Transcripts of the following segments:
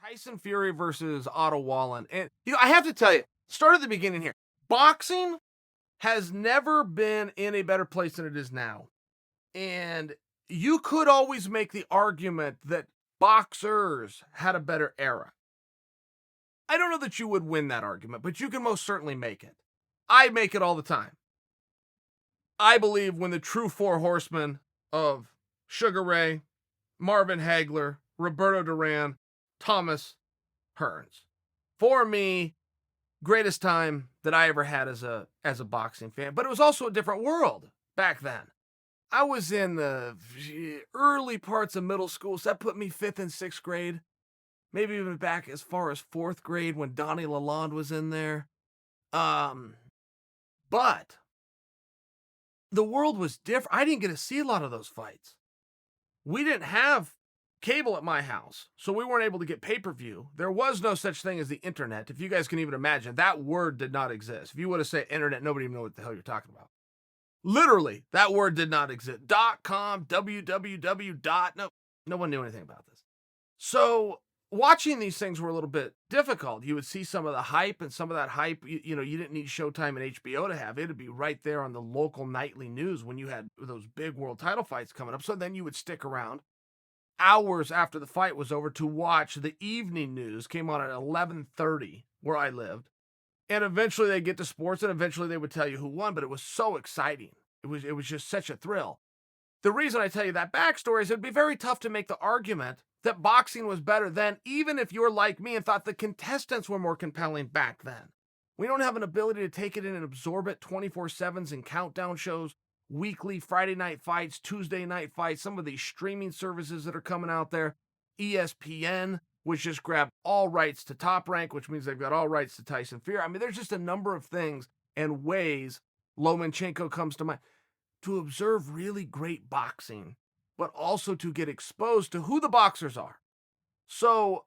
Tyson Fury versus Otto Wallin. And, I have to tell you, start at the beginning here. Boxing has never been in a better place than it is now. And you could always make the argument that boxers had a better era. I don't know that you would win that argument, but you can most certainly make it. I make it all the time. I believe when the true four horsemen of Sugar Ray, Marvin Hagler, Roberto Duran, Thomas Hearns. For me, greatest time that I ever had as a boxing fan. But it was also a different world back then. I was in the early parts of middle school, so that put me 5th and 6th grade. Maybe even back as far as 4th grade when Donnie Lalonde was in there. But the world was different. I didn't get to see a lot of those fights. We didn't have cable at my house, so we weren't able to get pay-per-view. There was no such thing as the internet. If you guys can even imagine, that word did not exist. If you would have said internet, nobody even know what the hell you're talking about. Literally, that word did not exist. .com, www. No one knew anything about this. So watching these things were a little bit difficult. You would see some of the hype, and some of that hype, you didn't need Showtime and HBO to have. It'd be right there on the local nightly news when you had those big world title fights coming up. So then you would stick around hours after the fight was over to watch the evening news. Came on at 11:30 where I lived. And eventually they get to sports, and eventually they would tell you who won, but it was so exciting. It was just such a thrill. The reason I tell you that backstory is it'd be very tough to make the argument that boxing was better then, even if you're like me and thought the contestants were more compelling back then. We don't have an ability to take it in and absorb it 24/7s and countdown shows, weekly Friday night fights, Tuesday night fights, some of these streaming services that are coming out there, ESPN, which just grabbed all rights to Top Rank, which means they've got all rights to Tyson Fury. I mean, there's just a number of things and ways, Lomachenko comes to mind, to observe really great boxing, but also to get exposed to who the boxers are. So,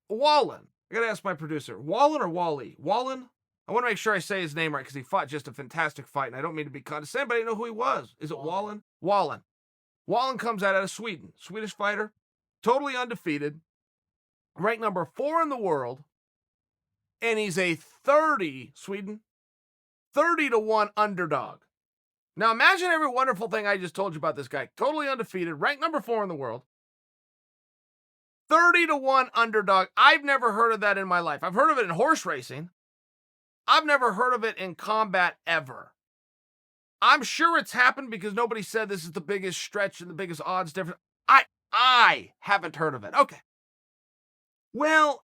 Wallin, I gotta ask my producer, Wallin or Wally? Wallin? I want to make sure I say his name right because he fought just a fantastic fight, and I don't mean to be condescending, but I didn't know who he was. Is it Wallin? Wallin. Wallin comes out of Sweden, Swedish fighter, totally undefeated, ranked number 4 in the world, and he's a 30-1 underdog. Now imagine every wonderful thing I just told you about this guy. Totally undefeated, ranked number 4 in the world. 30-1 underdog. I've never heard of that in my life. I've heard of it in horse racing. I've never heard of it in combat ever. I'm sure it's happened because nobody said this is the biggest stretch and the biggest odds difference. I haven't heard of it. Okay. Well,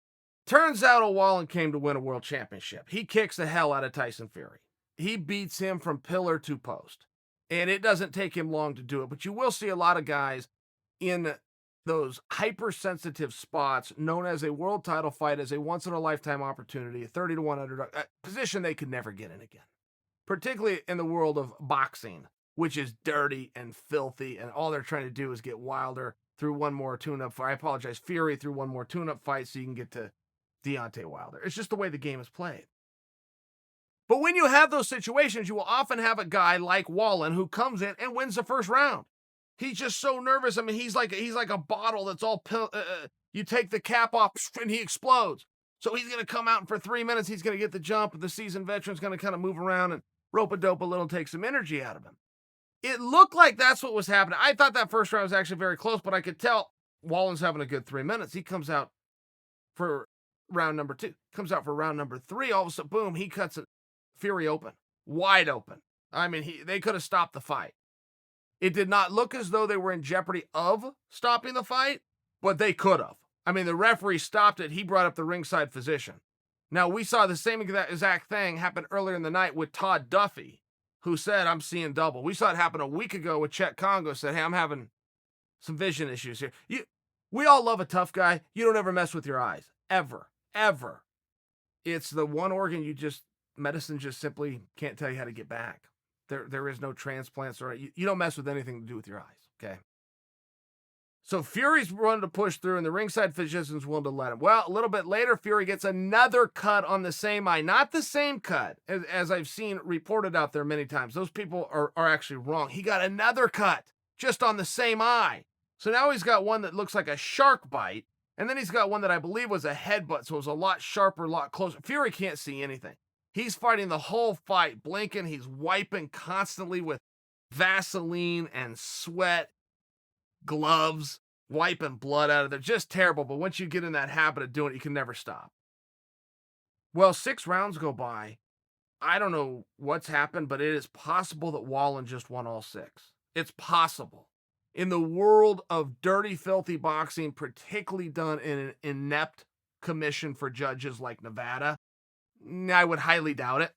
turns out O'Wallin came to win a world championship. He kicks the hell out of Tyson Fury. He beats him from pillar to post. And it doesn't take him long to do it. But you will see a lot of guys in those hypersensitive spots known as a world title fight, as a once-in-a-lifetime opportunity, a 30-1 underdog, a position they could never get in again. Particularly in the world of boxing, which is dirty and filthy, and all they're trying to do is get Wilder through one more tune-up fight. I apologize, Fury through one more tune-up fight so you can get to Deontay Wilder. It's just the way the game is played. But when you have those situations, you will often have a guy like Wallin who comes in and wins the first round. He's just so nervous. I mean, he's like a bottle that's all you take the cap off and he explodes. So he's going to come out and for 3 minutes, he's going to get the jump. The seasoned veteran's going to kind of move around and rope-a-dope a little, take some energy out of him. It looked like that's what was happening. I thought that first round was actually very close, but I could tell Wallin's having a good 3 minutes. He comes out for round number 2. Comes out for round number 3. All of a sudden, boom, he cuts Fury open. Wide open. I mean, they could have stopped the fight. It did not look as though they were in jeopardy of stopping the fight, but they could have. I mean, the referee stopped it. He brought up the ringside physician. Now, we saw the same exact thing happen earlier in the night with Todd Duffy, who said, I'm seeing double. We saw it happen a week ago with Chet Congo, said, hey, I'm having some vision issues here. We all love a tough guy. You don't ever mess with your eyes. Ever. Ever. It's the one organ medicine just simply can't tell you how to get back. There is no transplants or you don't mess with anything to do with your eyes, okay? So Fury's willing to push through, and the ringside physician's willing to let him. Well, a little bit later, Fury gets another cut on the same eye. Not the same cut, as I've seen reported out there many times. Those people are actually wrong. He got another cut just on the same eye. So now he's got one that looks like a shark bite, And then he's got one that I believe was a headbutt, so it was a lot sharper, a lot closer. Fury can't see anything. He's fighting the whole fight, blinking. He's wiping constantly with Vaseline and sweat, gloves, wiping blood out of there. Just terrible. But once you get in that habit of doing it, you can never stop. Well, 6 rounds go by. I don't know what's happened, but it is possible that Wallin just won all 6. It's possible. In the world of dirty, filthy boxing, particularly done in an inept commission for judges like Nevada, I would highly doubt it,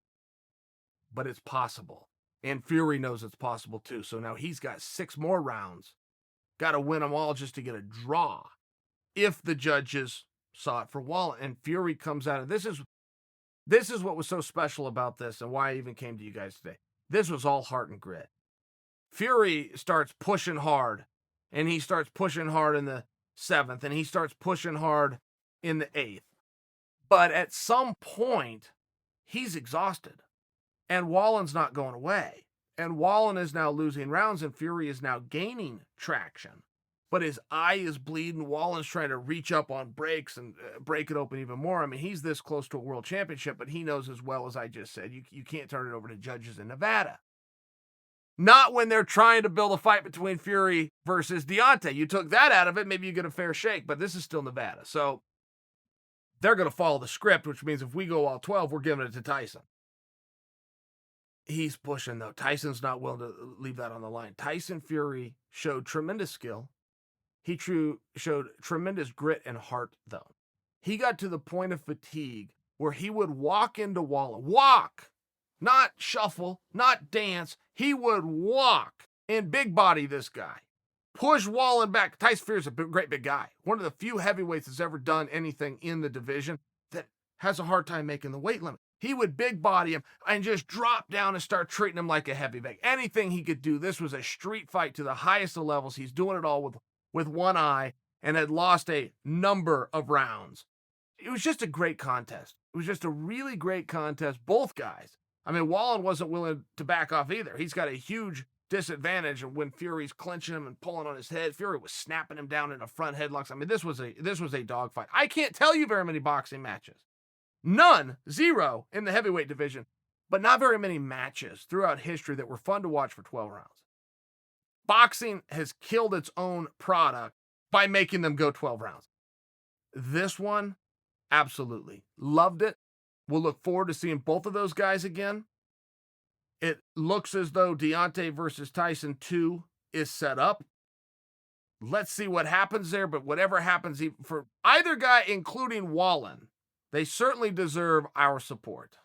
but it's possible. And Fury knows it's possible too. So now he's got 6 more rounds. Got to win them all just to get a draw if the judges saw it for Wallin. And Fury comes out of this is what was so special about this and why I even came to you guys today. This was all heart and grit. Fury starts pushing hard, and he starts pushing hard in the 7th, and he starts pushing hard in the 8th. But at some point, he's exhausted, and Wallin's not going away. And Wallin is now losing rounds, and Fury is now gaining traction. But his eye is bleeding. Wallin's trying to reach up on brakes and break it open even more. I mean, he's this close to a world championship, but he knows as well as I just said, you can't turn it over to judges in Nevada. Not when they're trying to build a fight between Fury versus Deontay. You took that out of it, maybe you get a fair shake, but this is still Nevada. So they're going to follow the script, which means if we go all 12, we're giving it to Tyson. He's pushing, though. Tyson's not willing to leave that on the line. Tyson Fury showed tremendous skill. He showed tremendous grit and heart, though. He got to the point of fatigue where he would walk into Wallin. Walk! Not shuffle, not dance. He would walk and big body this guy. Push Wallin back. Tyson Fury's a great big guy. One of the few heavyweights that's ever done anything in the division that has a hard time making the weight limit. He would big body him and just drop down and start treating him like a heavyweight. Anything he could do. This was a street fight to the highest of levels. He's doing it all with one eye and had lost a number of rounds. It was just a great contest. It was just a really great contest. Both guys. I mean, Wallin wasn't willing to back off either. He's got a huge disadvantage when Fury's clinching him and pulling on his head. Fury was snapping him down into front headlocks. I mean, this was a dogfight. I can't tell you very many boxing matches. None, 0 in the heavyweight division, but not very many matches throughout history that were fun to watch for 12 rounds. Boxing has killed its own product by making them go 12 rounds. This one, absolutely. Loved it. We'll look forward to seeing both of those guys again. It looks as though Deontay versus Tyson 2 is set up. Let's see what happens there, but whatever happens for either guy, including Wallin, they certainly deserve our support.